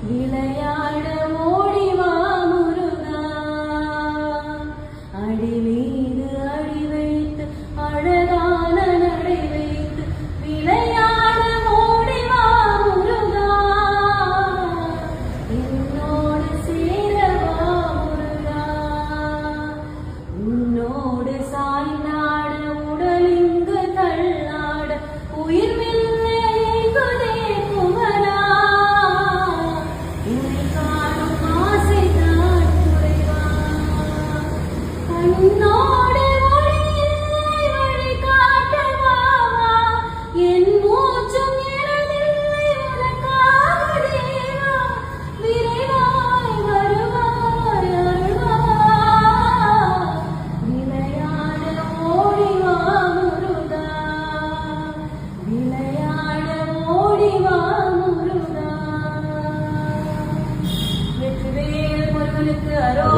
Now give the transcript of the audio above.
விளையாட ஓடிவா முருகா அடி மீது அடி வைத்து அழகான நடை வைத்து விளையாட ஓடிவா முருகா என்னோடு சேரவா முருகா உன்னோடு சாய்நாட உடலிங்கு தள்ளாட உயிர் உன்னோடு ஒளியில்லை வழி காட்டவாவா என் மூச்சும் எனதில்லை உனக்காக தேவா விரைவாய் வருவாய் அருள்வா விளையாட ஓடிவா முருகா விளையாட ஓடிவா முருகா வெற்றிவேல் முருகனுக்கு அரோ